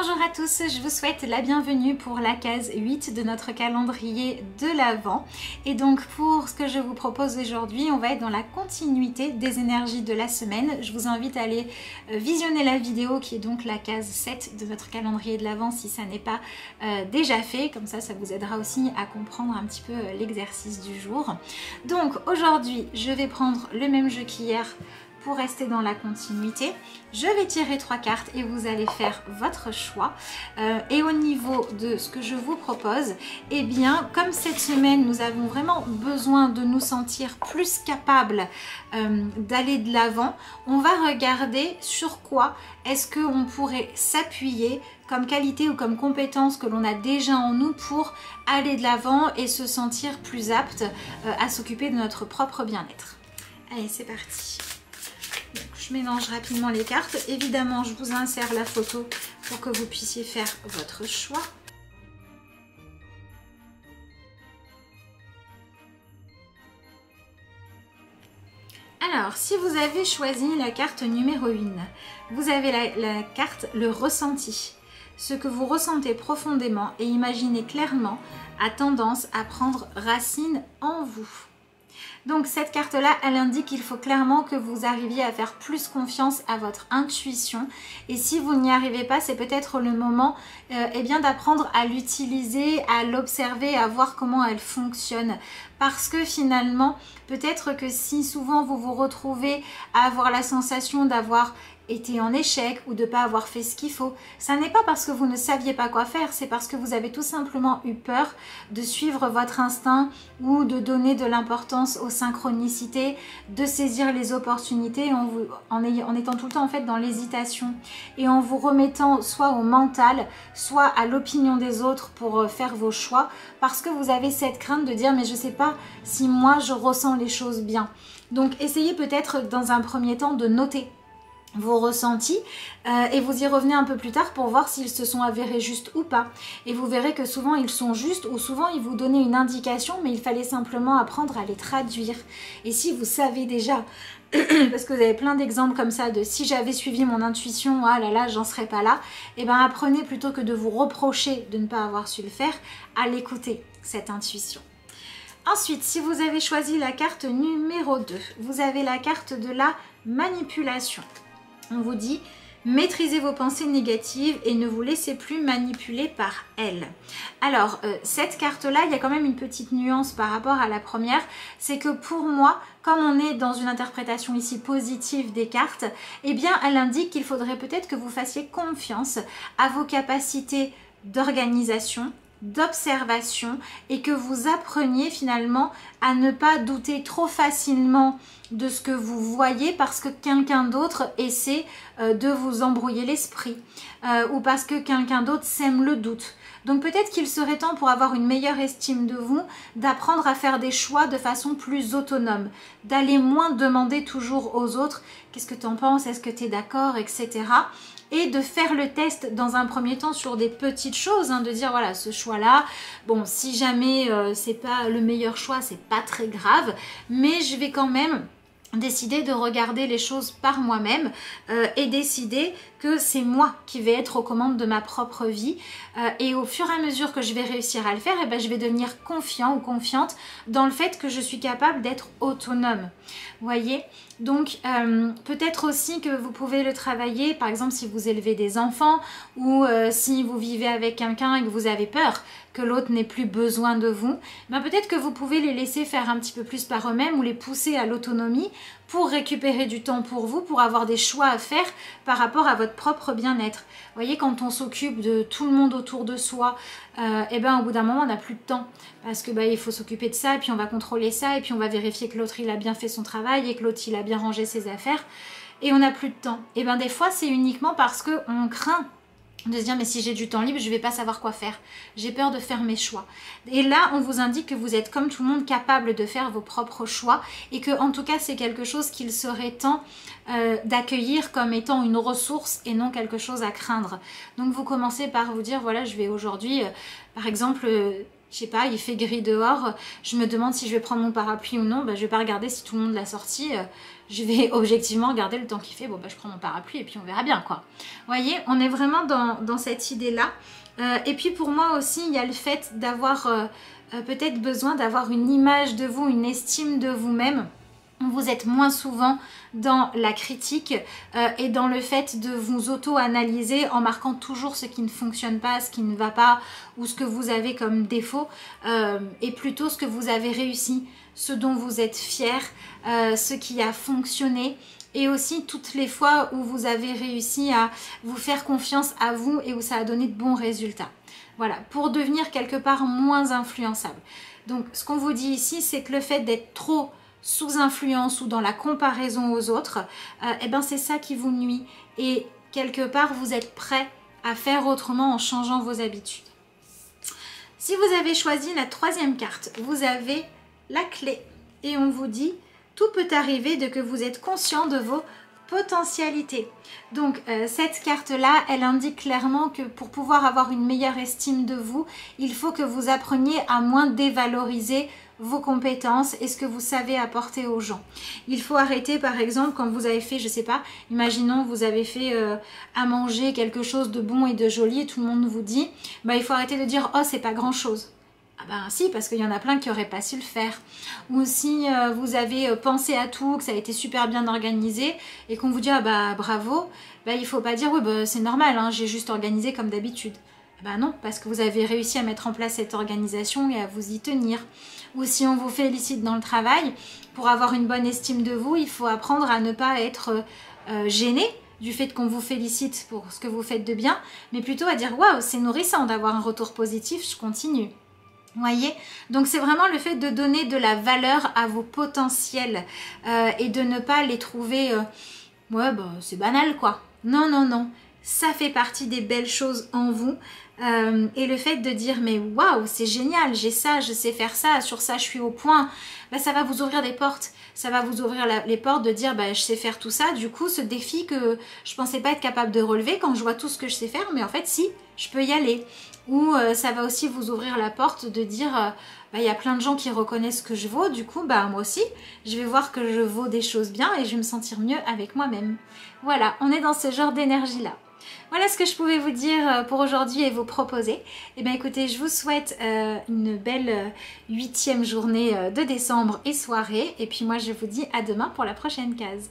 Bonjour à tous, je vous souhaite la bienvenue pour la case 8 de notre calendrier de l'Avent. Et donc pour ce que je vous propose aujourd'hui, on va être dans la continuité des énergies de la semaine. Je vous invite à aller visionner la vidéo qui est donc la case 7 de notre calendrier de l'Avent si ça n'est pas déjà fait. Comme ça vous aidera aussi à comprendre un petit peu l'exercice du jour. Donc aujourd'hui, je vais prendre le même jeu qu'hier pour rester dans la continuité. Je vais tirer 3 cartes et vous allez faire votre choix. Et au niveau de ce que je vous propose, eh bien, comme cette semaine, nous avons vraiment besoin de nous sentir plus capables d'aller de l'avant, on va regarder sur quoi est-ce qu'on pourrait s'appuyer comme qualité ou comme compétence que l'on a déjà en nous pour aller de l'avant et se sentir plus apte à s'occuper de notre propre bien-être. Allez, c'est parti. Donc, je mélange rapidement les cartes. Évidemment, je vous insère la photo pour que vous puissiez faire votre choix. Alors, si vous avez choisi la carte numéro 1, vous avez la carte le ressenti. Ce que vous ressentez profondément et imaginez clairement a tendance à prendre racine en vous. Donc cette carte-là, elle indique qu'il faut clairement que vous arriviez à faire plus confiance à votre intuition. Et si vous n'y arrivez pas, c'est peut-être le moment eh bien d'apprendre à l'utiliser, à l'observer, à voir comment elle fonctionne. Parce que finalement, peut-être que si souvent vous vous retrouvez à avoir la sensation d'avoir été en échec ou de ne pas avoir fait ce qu'il faut, ça n'est pas parce que vous ne saviez pas quoi faire, c'est parce que vous avez tout simplement eu peur de suivre votre instinct ou de donner de l'importance aux synchronicités, de saisir les opportunités en étant tout le temps en fait dans l'hésitation et en vous remettant soit au mental, soit à l'opinion des autres pour faire vos choix parce que vous avez cette crainte de dire mais je sais pas si moi je ressens les choses bien. Donc essayez peut-être dans un premier temps de noter vos ressentis et vous y revenez un peu plus tard pour voir s'ils se sont avérés justes ou pas. Et vous verrez que souvent ils sont justes ou souvent ils vous donnaient une indication mais il fallait simplement apprendre à les traduire. Et si vous savez déjà, parce que vous avez plein d'exemples comme ça de si j'avais suivi mon intuition, ah là là j'en serais pas là, et bien apprenez plutôt que de vous reprocher de ne pas avoir su le faire, à l'écouter cette intuition. Ensuite, si vous avez choisi la carte numéro 2, vous avez la carte de la manipulation. On vous dit, maîtrisez vos pensées négatives et ne vous laissez plus manipuler par elles. Alors, cette carte-là, il y a quand même une petite nuance par rapport à la première. C'est que pour moi, comme on est dans une interprétation ici positive des cartes, eh bien, elle indique qu'il faudrait peut-être que vous fassiez confiance à vos capacités d'organisation, d'observation et que vous appreniez finalement à ne pas douter trop facilement de ce que vous voyez parce que quelqu'un d'autre essaie de vous embrouiller l'esprit ou parce que quelqu'un d'autre sème le doute. Donc peut-être qu'il serait temps pour avoir une meilleure estime de vous, d'apprendre à faire des choix de façon plus autonome, d'aller moins demander toujours aux autres qu'est-ce que tu en penses, est-ce que tu es d'accord, etc. Et de faire le test dans un premier temps sur des petites choses, hein, de dire voilà ce choix là, bon si jamais c'est pas le meilleur choix, c'est pas très grave, mais je vais quand même décider de regarder les choses par moi-même et décider que c'est moi qui vais être aux commandes de ma propre vie et au fur et à mesure que je vais réussir à le faire, et ben, je vais devenir confiant ou confiante dans le fait que je suis capable d'être autonome. Vous voyez? Donc peut-être aussi que vous pouvez le travailler, par exemple si vous élevez des enfants ou si vous vivez avec quelqu'un et que vous avez peur que l'autre n'ait plus besoin de vous, ben peut-être que vous pouvez les laisser faire un petit peu plus par eux-mêmes ou les pousser à l'autonomie pour récupérer du temps pour vous, pour avoir des choix à faire par rapport à votre propre bien-être. Vous voyez, quand on s'occupe de tout le monde autour de soi, et ben au bout d'un moment on n'a plus de temps parce que il faut s'occuper de ça et puis on va contrôler ça et puis on va vérifier que l'autre il a bien fait son travail et que l'autre il a bien rangé ses affaires et on n'a plus de temps. Et ben des fois c'est uniquement parce que on craint de se dire mais si j'ai du temps libre je vais pas savoir quoi faire, j'ai peur de faire mes choix. Et là on vous indique que vous êtes comme tout le monde capable de faire vos propres choix et que en tout cas c'est quelque chose qu'il serait temps d'accueillir comme étant une ressource et non quelque chose à craindre. Donc vous commencez par vous dire voilà je vais aujourd'hui par exemple je sais pas, il fait gris dehors, je me demande si je vais prendre mon parapluie ou non, bah, je vais pas regarder si tout le monde l'a sorti, je vais objectivement regarder le temps qu'il fait, bon bah je prends mon parapluie et puis on verra bien quoi. Vous voyez, on est vraiment dans cette idée-là. Et puis pour moi aussi, il y a le fait d'avoir peut-être besoin d'avoir une image de vous, une estime de vous-même. Vous êtes moins souvent dans la critique et dans le fait de vous auto-analyser en marquant toujours ce qui ne fonctionne pas, ce qui ne va pas ou ce que vous avez comme défaut et plutôt ce que vous avez réussi, ce dont vous êtes fier, ce qui a fonctionné et aussi toutes les fois où vous avez réussi à vous faire confiance à vous et où ça a donné de bons résultats. Voilà, pour devenir quelque part moins influençable. Donc ce qu'on vous dit ici, c'est que le fait d'être trop sous influence ou dans la comparaison aux autres, eh ben c'est ça qui vous nuit et quelque part vous êtes prêt à faire autrement en changeant vos habitudes. Si vous avez choisi la troisième carte, vous avez la clé et on vous dit tout peut arriver de que vous êtes conscient de vos potentialités. Donc cette carte-là, elle indique clairement que pour pouvoir avoir une meilleure estime de vous, il faut que vous appreniez à moins dévaloriser vos compétences et ce que vous savez apporter aux gens. Il faut arrêter par exemple quand vous avez fait, je sais pas, imaginons vous avez fait à manger quelque chose de bon et de joli et tout le monde vous dit, bah il faut arrêter de dire oh c'est pas grand chose. Ah ben si, parce qu'il y en a plein qui n'auraient pas su le faire. Ou si vous avez pensé à tout, que ça a été super bien organisé et qu'on vous dit ah bah bravo, bah, il ne faut pas dire oui bah, c'est normal, hein, j'ai juste organisé comme d'habitude. Ah bah non, parce que vous avez réussi à mettre en place cette organisation et à vous y tenir. Ou si on vous félicite dans le travail, pour avoir une bonne estime de vous, il faut apprendre à ne pas être gêné du fait qu'on vous félicite pour ce que vous faites de bien, mais plutôt à dire waouh, c'est nourrissant d'avoir un retour positif, je continue. Vous voyez, donc c'est vraiment le fait de donner de la valeur à vos potentiels et de ne pas les trouver ouais bah c'est banal quoi. Non non non, ça fait partie des belles choses en vous et le fait de dire mais waouh c'est génial, j'ai ça, je sais faire ça, sur ça je suis au point, bah, ça va vous ouvrir des portes. Ça va vous ouvrir les portes de dire bah, je sais faire tout ça, du coup ce défi que je pensais pas être capable de relever quand je vois tout ce que je sais faire, mais en fait si, je peux y aller. Ou ça va aussi vous ouvrir la porte de dire bah, y a plein de gens qui reconnaissent ce que je vaux, du coup bah moi aussi je vais voir que je vaux des choses bien et je vais me sentir mieux avec moi-même. Voilà, on est dans ce genre d'énergie là. Voilà ce que je pouvais vous dire pour aujourd'hui et vous proposer. Et bien écoutez, je vous souhaite une belle 8e journée de décembre et soirée. Et puis moi je vous dis à demain pour la prochaine case.